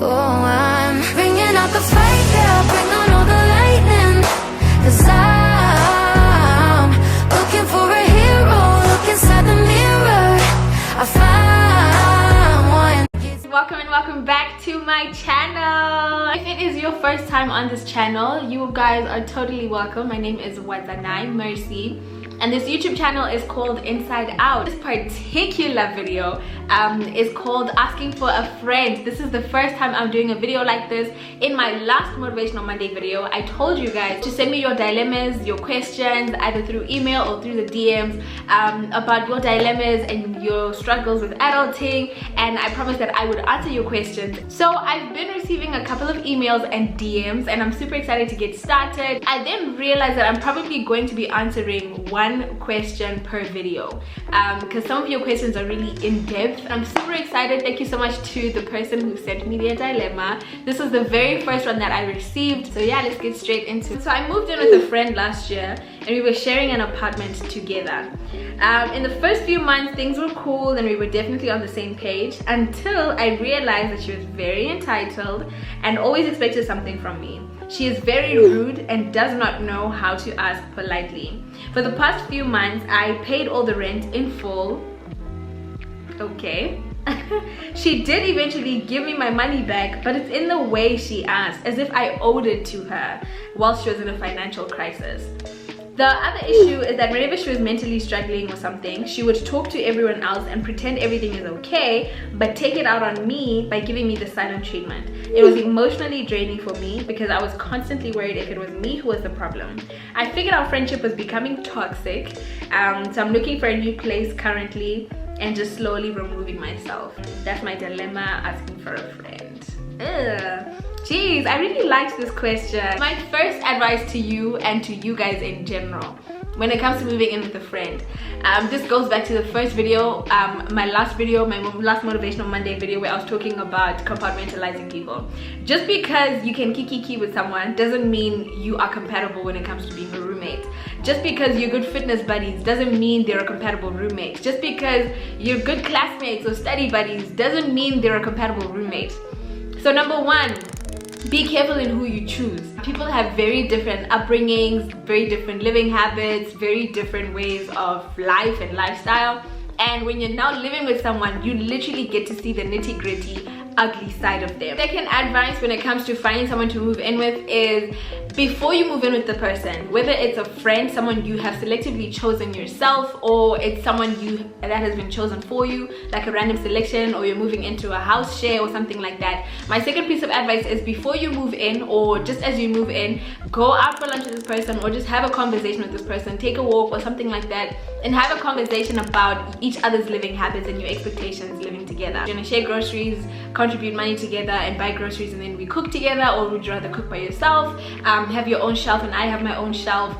Oh, I'm bringing out the fight, yeah, bring on all the lightning. 'Cause I'm looking for a hero, look inside the mirror, I found one. Welcome and welcome back to my channel. If it is your first time on this channel, you guys are totally welcome. My name is Wadzanai, Mercy. And this YouTube channel is called Inside Out. This particular video is called Asking for a Friend. This is the first time I'm doing a video like this. In my last Motivational Monday video, I told you guys to send me your dilemmas, your questions, either through email or through the DMs about your dilemmas and your struggles with adulting. And I promised that I would answer your questions. So I've been receiving a couple of emails and DMs and I'm super excited to get started. I then realized that I'm probably going to be answering one question per video because some of your questions are really in-depth. I'm super excited. Thank you so much to the person who sent me their dilemma. This was the very first one that I received, so yeah, let's get straight into it. So I moved in with a friend last year and we were sharing an apartment together. In the first few months things were cool and we were definitely on the same page until I realized that she was very entitled and always expected something from me. She is very rude and does not know how to ask politely. For the past few months, I paid all the rent in full. Okay. She did eventually give me my money back, but it's in the way she asked, as if I owed it to her while she was in a financial crisis. The other issue is that whenever she was mentally struggling or something, she would talk to everyone else and pretend everything is okay, but take it out on me by giving me the silent treatment. It was emotionally draining for me because I was constantly worried if it was me who was the problem. I figured our friendship was becoming toxic, so I'm looking for a new place currently and just slowly removing myself. That's my dilemma, asking for a friend. Ugh. Jeez, I really liked this question. My first advice to you and to you guys in general when it comes to moving in with a friend, this goes back to the first video, my last Motivational Monday video where I was talking about compartmentalizing people. Just because you can kiki with someone doesn't mean you are compatible when it comes to being a roommate. Just because you're good fitness buddies doesn't mean they're a compatible roommate. Just because you're good classmates or study buddies doesn't mean they're a compatible roommate. So number one, be careful in who you choose. People have very different upbringings, very different living habits, very different ways of life and lifestyle. And when you're now living with someone, you literally get to see the nitty-gritty, ugly side of them. Second advice when it comes to finding someone to move in with is before you move in with the person, whether it's a friend, someone you have selectively chosen yourself, or it's someone that has been chosen for you, like a random selection, or you're moving into a house share or something like that. My second piece of advice is before you move in or just as you move in, go out for lunch with this person or just have a conversation with this person, take a walk or something like that, and have a conversation about each other's living habits and your expectations living together. You're gonna share groceries, contribute money together and buy groceries, and then we cook together, or would you rather cook by yourself? Have your own shelf and I have my own shelf.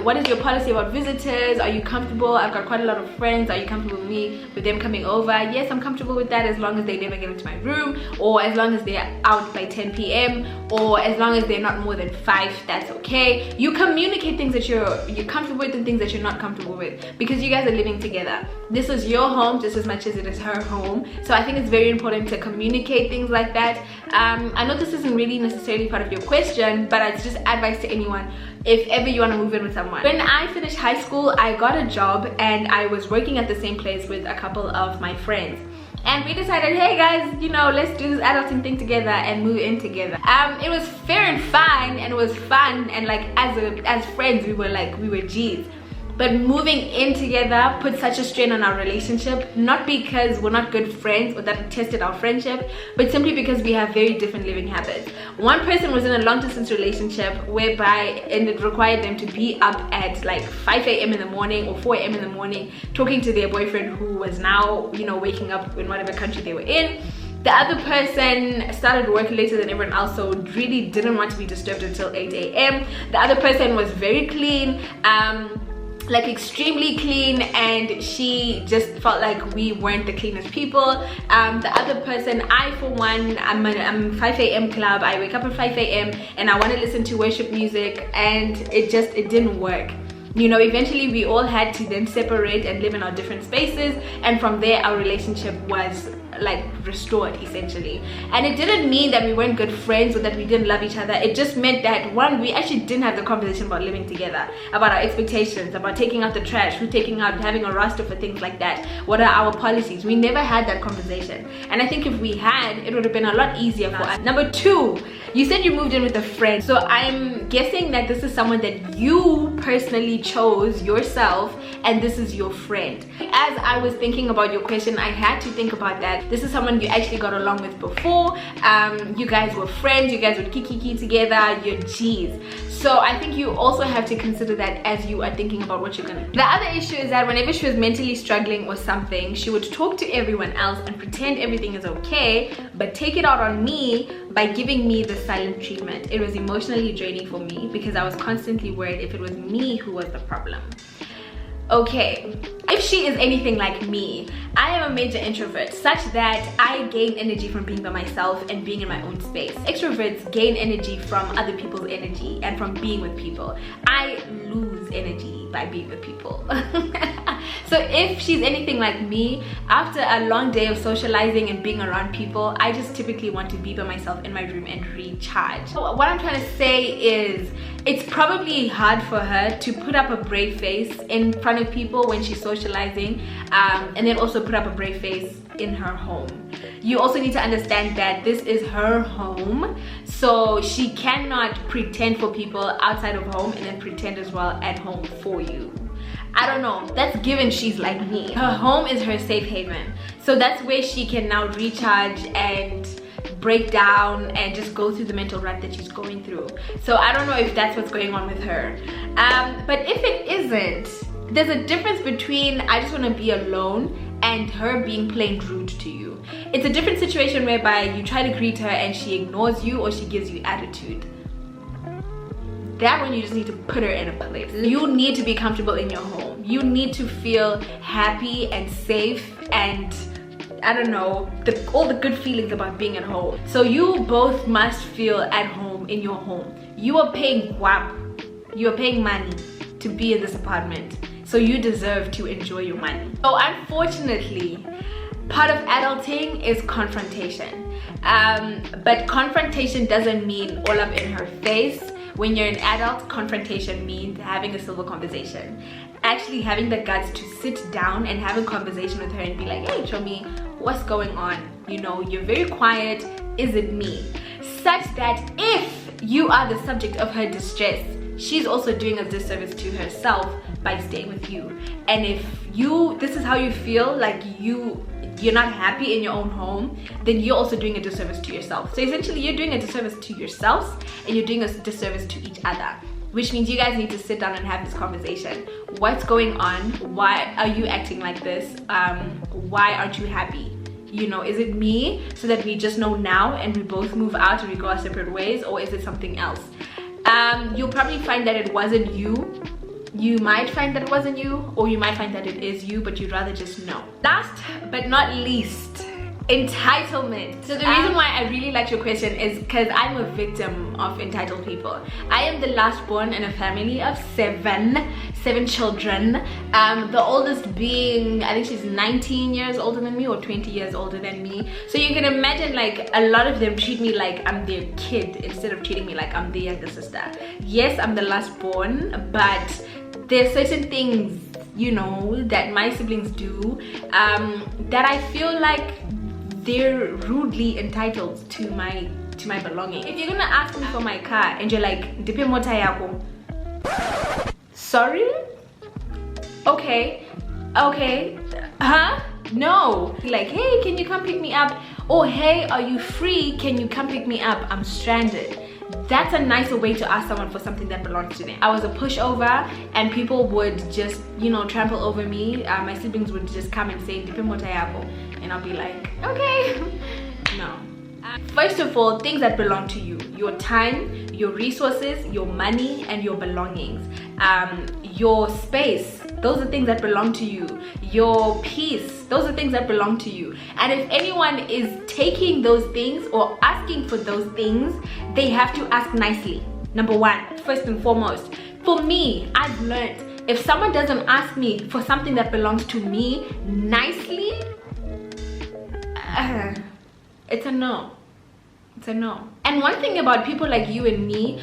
What is your policy about visitors? Are you comfortable? I've got quite a lot of friends. Are you comfortable with them coming over? Yes, I'm comfortable with that as long as they never get into my room, or as long as they're out by 10 p.m. or as long as they're not more than 5, that's okay. You communicate things that you're comfortable with and things that you're not comfortable with, because you guys are living together. This is your home just as much as it is her home, so I think it's very important to communicate things like that. I know this isn't really necessarily part of your question, but it's just advice to anyone if ever you want to move in with someone. When I finished high school, I got a job and I was working at the same place with a couple of my friends. And we decided, hey guys, you know, let's do this adulting thing together and move in together. It was fair and fine, and it was fun, and like as friends we were G's. But moving in together put such a strain on our relationship, not because we're not good friends or that tested our friendship, but simply because we have very different living habits. One person was in a long distance relationship whereby it required them to be up at like 5 a.m. in the morning or 4 a.m. in the morning talking to their boyfriend who was now, you know, waking up in whatever country they were in. The other person started work later than everyone else, so really didn't want to be disturbed until 8 a.m. The other person was very clean, like extremely clean, and she just felt like we weren't the cleanest people. The other person, I for one, I'm 5 a.m. club. I wake up at 5 a.m. and I want to listen to worship music, and it didn't work. You know, eventually we all had to then separate and live in our different spaces, and from there our relationship was like restored essentially. And it didn't mean that we weren't good friends or that we didn't love each other. It just meant that one, we actually didn't have the conversation about living together, about our expectations, about taking out the trash, who taking out, having a roster for things like that, what are our policies. We never had that conversation, and I think if we had, it would have been a lot easier for us. Number two, you said you moved in with a friend, so I'm guessing that this is someone that you personally chose yourself, and this is your friend. As I was thinking about your question, I had to think about that. This is someone you actually got along with before. You guys were friends, you guys would kiki together, you're G's. So I think you also have to consider that as you are thinking about what you're gonna do. The other issue is that whenever she was mentally struggling or something, she would talk to everyone else and pretend everything is okay, but take it out on me by giving me the silent treatment. It was emotionally draining for me because I was constantly worried if it was me who was the problem. Okay, if she is anything like me, I am a major introvert such that I gain energy from being by myself and being in my own space. Extroverts gain energy from other people's energy and from being with people. I lose energy by being with people. So if she's anything like me, after a long day of socializing and being around people, I just typically want to be by myself in my room and recharge. What I'm trying to say is, it's probably hard for her to put up a brave face in front of people when she's socializing, and then also put up a brave face in her home. You also need to understand that this is her home, so she cannot pretend for people outside of home and then pretend as well at home for you. I don't know, that's given she's like me. Her home is her safe haven, so that's where she can now recharge and break down and just go through the mental rut that she's going through. So I don't know if that's what's going on with her, but if it isn't, there's a difference between I just want to be alone and her being plain rude to you. It's a different situation whereby you try to greet her and she ignores you or she gives you attitude. That one, you just need to put her in a place. You need to be comfortable in your home. You need to feel happy and safe and I don't know, all the good feelings about being at home. So you both must feel at home in your home. You are paying guap, you are paying money to be in this apartment, so you deserve to enjoy your money. So unfortunately, part of adulting is confrontation, but confrontation doesn't mean all up in her face. When you're an adult, confrontation means having a civil conversation, actually having the guts to sit down and have a conversation with her and be like, hey, show me what's going on, you know, you're very quiet, is it me? Such that if you are the subject of her distress, she's also doing a disservice to herself by staying with you. And if this is how you feel, like you're not happy in your own home, then you're also doing a disservice to yourself. So essentially you're doing a disservice to yourselves and you're doing a disservice to each other, which means you guys need to sit down and have this conversation. What's going on? Why are you acting like this? Why aren't you happy? You know, is it me, so that we just know now and we both move out and we go our separate ways, or is it something else? You'll probably find that it wasn't you. You might find that it wasn't you, or you might find that it is you, but you'd rather just know. Last but not least, entitlement. So the reason why I really like your question is because I'm a victim of entitled people. I am the last born in a family of seven children, the oldest being, I think she's 19 years older than me or 20 years older than me. So you can imagine, like, a lot of them treat me like I'm their kid instead of treating me like I'm the younger sister. Yes, I'm the last born, but there's certain things, you know, that my siblings do that I feel like they're rudely entitled to my belonging. If you're gonna ask me for my car and you're like, "Dipe mota yako." Sorry? Okay, huh? No. Like, hey, can you come pick me up? Or hey, are you free? Can you come pick me up? I'm stranded. That's a nicer way to ask someone for something that belongs to them. I was a pushover and people would just, you know, trample over me. My siblings would just come and say, "Dipe mota yako," and I'll be like, okay. No. First of all, things that belong to you: your time, your resources, your money, and your belongings. Your space, those are things that belong to you. Your peace, those are things that belong to you. And if anyone is taking those things or asking for those things, they have to ask nicely. Number one, first and foremost. For me, I've learned, if someone doesn't ask me for something that belongs to me nicely, it's a no. It's a no. And one thing about people like you and me,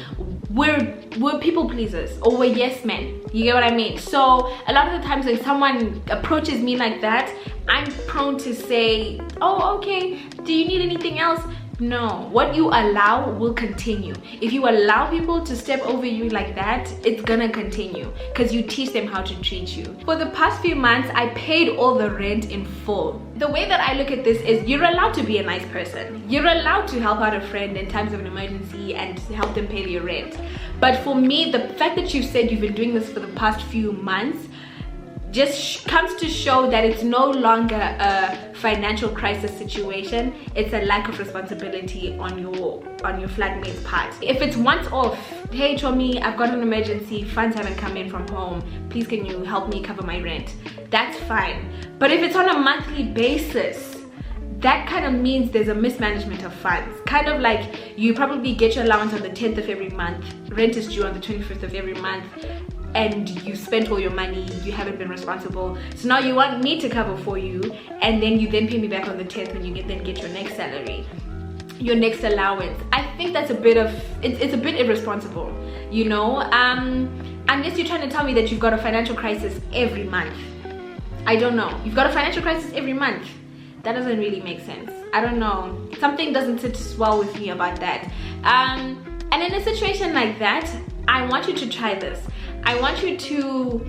we're people pleasers, or we're yes men. You get what I mean? So a lot of the times when someone approaches me like that, I'm prone to say, oh, okay, do you need anything else? No. What you allow will continue. If you allow people to step over you like that, it's gonna continue because you teach them how to treat you. For the past few months, I paid all the rent in full. The way that I look at this is you're allowed to be a nice person. You're allowed to help out a friend in times of an emergency and help them pay their rent. But for me, the fact that you've said you've been doing this for the past few months just comes to show that it's no longer a financial crisis situation. It's a lack of responsibility on your flatmate's part. If it's once off, hey Chomi, I've got an emergency, funds haven't come in from home, please can you help me cover my rent? That's fine. But if it's on a monthly basis, that kind of means there's a mismanagement of funds. Kind of like you probably get your allowance on the 10th of every month, rent is due on the 25th of every month, and you spent all your money, you haven't been responsible. So now you want me to cover for you, and then you then pay me back on the 10th when you then get your next salary, your next allowance. I think that's a bit of, it's a bit irresponsible, you know? Unless you're trying to tell me that you've got a financial crisis every month. I don't know. You've got a financial crisis every month. That doesn't really make sense. I don't know. Something doesn't sit well with me about that. And in a situation like that, I want you to try this. I want you to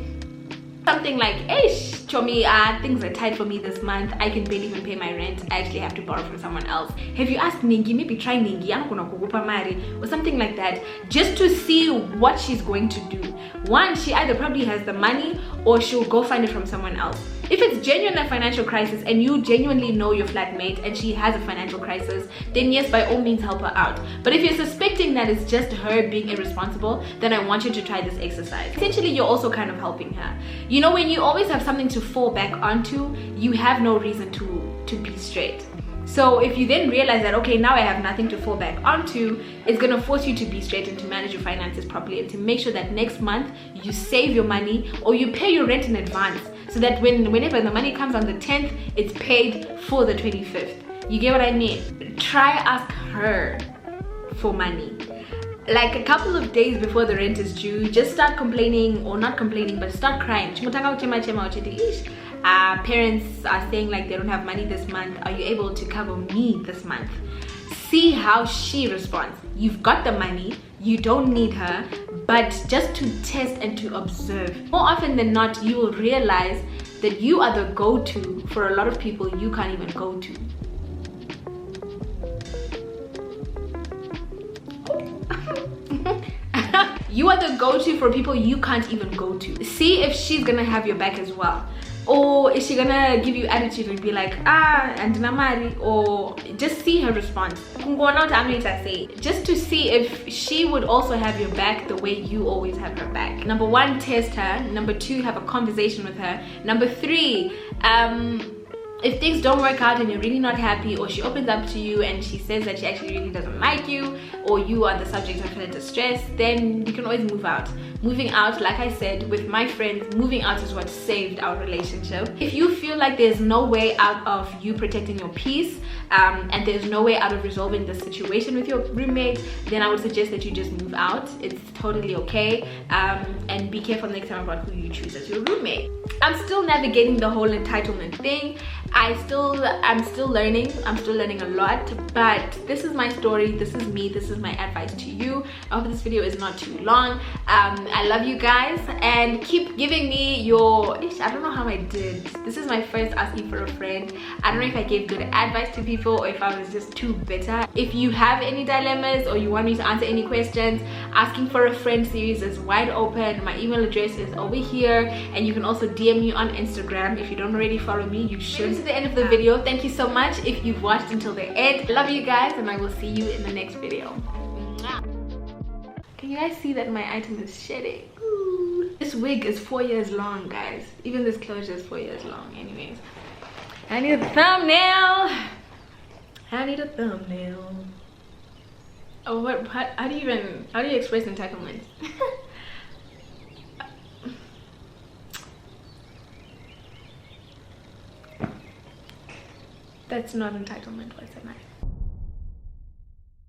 something like, hey Chomi, things are tight for me this month, I can barely even pay my rent, I actually have to borrow from someone else. Have you asked Ningi? Maybe try Ningi, I'm gonna kukupa mari, or something like that, just to see what she's going to do. One, she either probably has the money or she'll go find it from someone else. If it's genuine a financial crisis and you genuinely know your flatmate and she has a financial crisis, then yes, by all means help her out. But if you're suspecting that it's just her being irresponsible, then I want you to try this exercise. Essentially, you're also kind of helping her. You know, when you always have something to fall back onto, you have no reason to be straight. So if you then realize that, okay, now I have nothing to fall back onto, it's gonna force you to be straight and to manage your finances properly and to make sure that next month you save your money or you pay your rent in advance, so that whenever the money comes on the 10th, it's paid for the 25th. You get what I mean? Try ask her for money. Like a couple of days before the rent is due, just start complaining, or not complaining, but start crying. Parents are saying like they don't have money this month. Are you able to cover me this month? See how she responds. You've got the money, you don't need her, but just to test and to observe. More often than not, you will realize that you are the go-to for a lot of people you can't even go to. You are the go-to for people you can't even go to. See if she's gonna have your back as well. Or is she gonna give you attitude and be like, and namari, or just see her response. Just to see if she would also have your back the way you always have her back. Number one, test her. Number two, have a conversation with her. Number three, if things don't work out and you're really not happy, or she opens up to you and she says that she actually really doesn't like you, or you are the subject of her distress, then you can always move out. Moving out, like I said, with my friends, moving out is what saved our relationship. If you feel like there's no way out of you protecting your peace, and there's no way out of resolving the situation with your roommate, then I would suggest that you just move out. It's totally okay. And be careful next time about who you choose as your roommate. I'm still navigating the whole entitlement thing. I'm still learning. I'm still learning a lot, but this is my story, this is me, this is my advice to you. I hope this video is not too long. I love you guys, and keep giving me your, I don't know how I did. This is my first asking for a friend. I don't know if I gave good advice to people or if I was just too bitter. If you have any dilemmas or you want me to answer any questions, asking for a friend series is wide open. My email address is over here, and you can also DM me on Instagram. If you don't already follow me, you should. To the end of the video, thank you so much if you've watched until the end. Love you guys, and I will see you in the next video. Can you guys see that my item is shedding? Ooh. This wig is 4 years long, guys. Even this closure is 4 years long. Anyways, I need a thumbnail. I need a thumbnail. Oh, what? How do you express entitlement? That's not entitlement, Wadzanai.